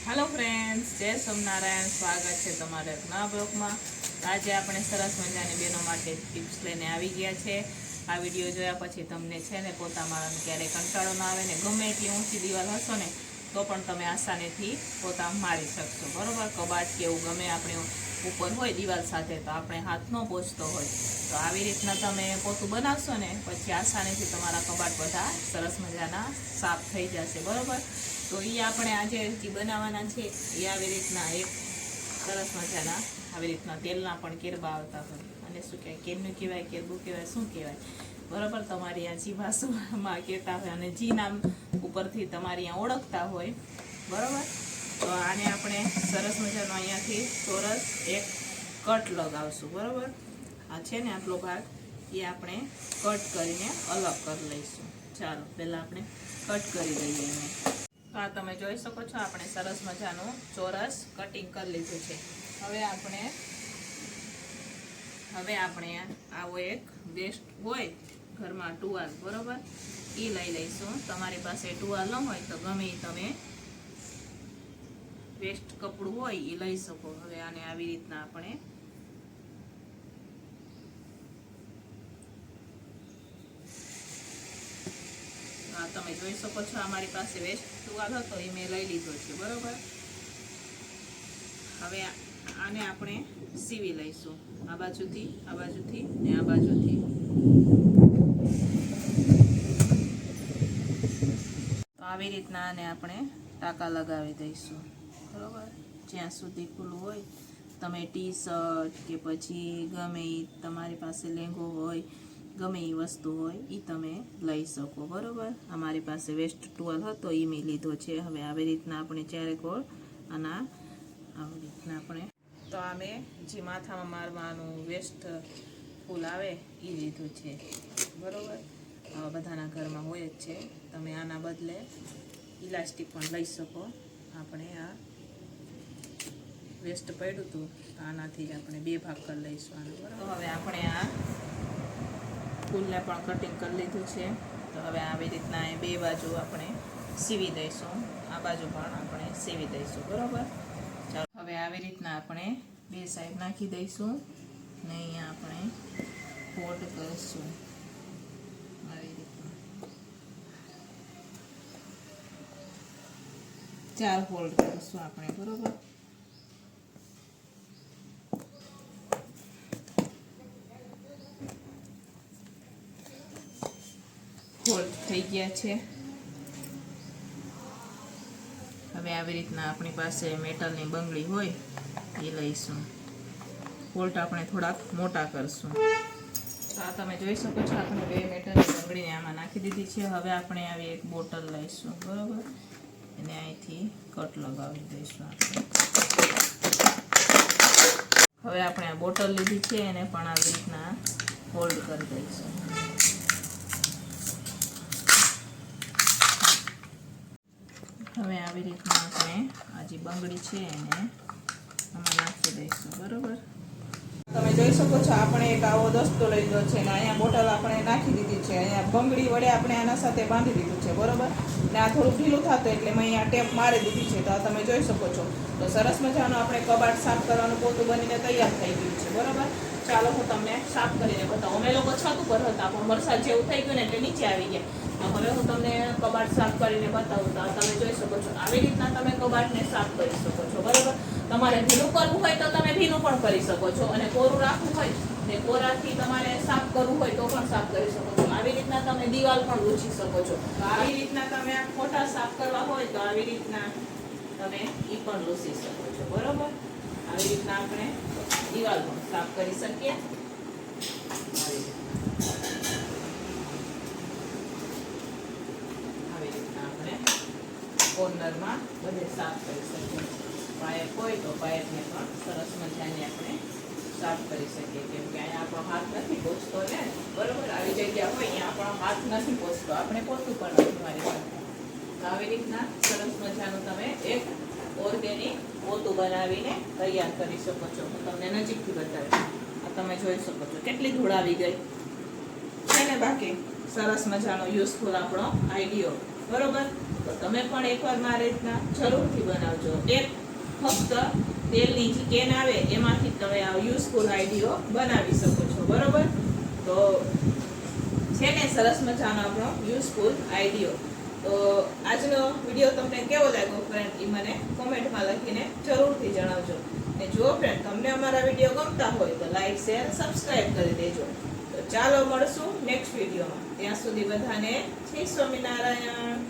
Hello friends, जय सोमनारायण। स्वागत है तमारे एक नवा ब्लॉगમાં। આજે આપણે સરસ મજાની બહેનો માટે ટિપ્સ લઈને આવી ગયા છે। આ વિડીયો જોયા પછી તમને છે ને પોતા મારવાનો ક્યારે કંટાળો ના આવે ને ગમે એટલી ઊંચી દિવાલ હશો ને તો પણ તમે આસાનીથી પોતા મારી શકશો, બરોબર। કબાટ કે એવું ગમે આપણે ઉપર હોય દિવાલ સાથે તો આપણે હાથ ન પહોંચતો હોય તો આવી રીતના તમે પોતું બનાવશો ને પછી આસાનીથી તમારા કબાટ બધા સરસ મજાના સાફ થઈ જશે, બરોબર। તો એ આપણે આજે જે બનાવવાના છે એ આવી રીતના એક સરસ મજાના આવી રીતના તેલના પણ કેરબા આવતા હોય અને શું કહેવાય, કેરનું કહેવાય, કેરબું કહેવાય, શું કહેવાય, બરાબર। તમારી આ જી ભાષામાં કહેતા હોય અને જી નામ ઉપરથી તમારી અહીંયા ઓળખતા હોય, બરાબર। તો આને આપણે સરસ મજાનો અહીંયાથી ચોરસ એક કટ લગાવશું, બરાબર। આ છે ને આટલો ભાગ એ આપણે કટ કરીને અલગ કરી લઈશું। ચાલો પહેલાં આપણે કટ કરી લઈએ એને। તો આ તમે જોઈ શકો છો આપણે સરસ મજાનું ચોરસ કટિંગ કરી લીધું છે। હવે આપણે આવો એક વેસ્ટ હોય ઘરમાં ટુવાલ, બરોબર, એ લઈ લઈશું। તમારી પાસે ટુવાલ ન હોય તો ગમે તમે વેસ્ટ કપડું હોય એ લઈ શકો। હવે આને આવી રીતના આપણે તમે જોઈ શકો છો અમારી પાસે વેસ્ટ ટુવાલ હતો એ મેં લઈ લીધો છે, બરોબર। હવે આને આપણે સીવી લઈશું આ બાજુથી ને આ બાજુથી। તો આવી રીતના આને આપણે ટાંકા લગાવી દઈશું, બરોબર। જ્યાં સુધી ખુલ્લું હોય તમે ટી શર્ટ કે પછી ગમે તમારી પાસે લેંઘો હોય ગમે એ વસ્તુ હોય એ તમે લઈ શકો, બરોબર। અમારી પાસે વેસ્ટ ટુવાલ હતો એ મેં લીધો છે। હવે આવી રીતના આપણે ચારે કોળ આના આવી રીતના આપણે તો આ મેં જે માથામાં મારવાનું વેસ્ટ ફૂલ આવે એ લીધું છે, બરોબર। બધાના ઘરમાં હોય જ છે। તમે આના બદલે ઇલાસ્ટિક પણ લઈ શકો। આપણે આ વેસ્ટ પડ્યું હતું તો આનાથી જ આપણે બે ભાગ કરી લઈશું આનો, બરાબર। તો હવે આપણે આ ફૂલને પણ કટિંગ કરી લીધું છે। તો હવે આવી રીતના બે બાજુ આપણે સીવી દઈશું, આ બાજુ પણ આપણે સીવી દઈશું, બરાબર। ચાલો હવે આવી રીતના આપણે બે સાઈડ નાખી દઈશું ને અહીંયા આપણે ફોલ્ડ કરીશું આવી રીતના 4 ફોલ્ડ કરીશું આપણે, બરાબર। ફોલ્ડ થઈ ગયા છે। હવે આવી રીતના આપણી પાસે મેટલની બંગડી હોય એ લઈશું। ફોલ્ડ આપણે થોડાક મોટા કરશું। આ તમે જોઈ શકો છો આપણે બે મેટલની બંગડીને આમાં નાખી દીધી છે। હવે આપણે આવી એક બોટલ લઈશું, બરાબર, અને અહીંથી કટ લગાવી દઈશું આપણે। હવે આપણે આ બોટલ લીધી છે એને પણ આવી રીતના ફોલ્ડ કરી દઈશું। હવે આવી રીતના આપણે આ જે બંગડી છે એને આમાં નાખી દઈશું, બરોબર। તમે જોઈ શકો છો આપણે એક આવો દસ્તો લઈ લીધો છે ને અહીંયા બોટલ આપણે નાખી દીધી છે। અહીંયા બંગડી વડે આપણે આના સાથે બાંધી દીધું છે, બરોબર। ને આ થોડું ઢીલું થતું એટલે મેં અહીંયા ટેપ મારી દીધી છે। તો આ તમે જોઈ શકો છો। તો સરસ મજાનું આપણે કબાટ સાફ કરવાનું પોતું બનીને તૈયાર થઈ ગયું છે, બરોબર। ચાલો હું તમને સાફ કરીને બતાવું। અમે લોકો છત ઉપર હતા પણ વરસાદ જેવું થઈ ગયું ને એટલે નીચે આવી ગયા। હવે હું તમને કબાટ સાફ કરીને બતાવું। તો તમે જોઈ શકો છો આવી રીતના તમે કબાટને સાફ કરી શકો છો, બરાબર। તમારે ભીનું કરવું હોય તો તમે ભીનું પણ કરી શકો છો અને કોરું રાખવું હોય ને કોરાથી તમારે સાફ કરવું હોય તો પણ સાફ કરી શકો છો। આવી રીતના તમે દિવાલ પણ લૂછી શકો છો। તો આવી રીતના તમે આ ફોટા સાફ કરવા હોય તો આવી રીતના તમે ઈ પણ લૂછી શકો છો, બરાબર। આવી રીતના આપણે દિવાલ પણ સાફ કરી શકીએ। કોર્નરમાં બધે સાફ કરી શકીએ। પાઇપ હોય તો પાઇપને પણ સરસ મજાની આપણે સાફ કરી શકીએ, કેમ કે અહીંયા આપણો હાથ નથી પહોંચતો ને, બરોબર। આવી જગ્યા હોય અહીંયા આપણો હાથ નથી પહોંચતો, આપણે પોતું પણ નથી મારી પાસે। તો આવી રીતના સરસ મજાનું તમે એક ઓર્ગેનિક પોતું બનાવીને તૈયાર કરી શકો છો। હું તમને નજીકથી બતાવીશ। આ તમે જોઈ શકો છો કેટલી ધૂળ આવી ગઈ છે ને। બાકી સરસ મજાનો યુઝફુલ આપણો આઈડિયો, બરોબર. તો તમે પણ એકવાર મારી રીતના જરૂરથી બનાવજો. એક ફક્ત તેલની જે કેન આવે એમાંથી તમે આ યુઝફુલ આઈડિયો બનાવી શકો છો. બરોબર. તો છે ને સરસ મજાનો આપણો યુઝફુલ આઈડિયો. તો આજનો વિડીયો તમને કેવો લાગ્યો ફ્રેન્ડ એ મને કોમેન્ટમાં લખીને જરૂરથી જણાવજો. અને જો ફ્રેન્ડ તમને અમારા વિડીયો ગમતા હોય તો લાઈક શેર સબસ્ક્રાઇબ કરી દેજો. તો ચાલો મળશું નેક્સ્ટ વિડીયોમાં. ત્યાં સુધી બધાને જય સ્વામિનારાયણ.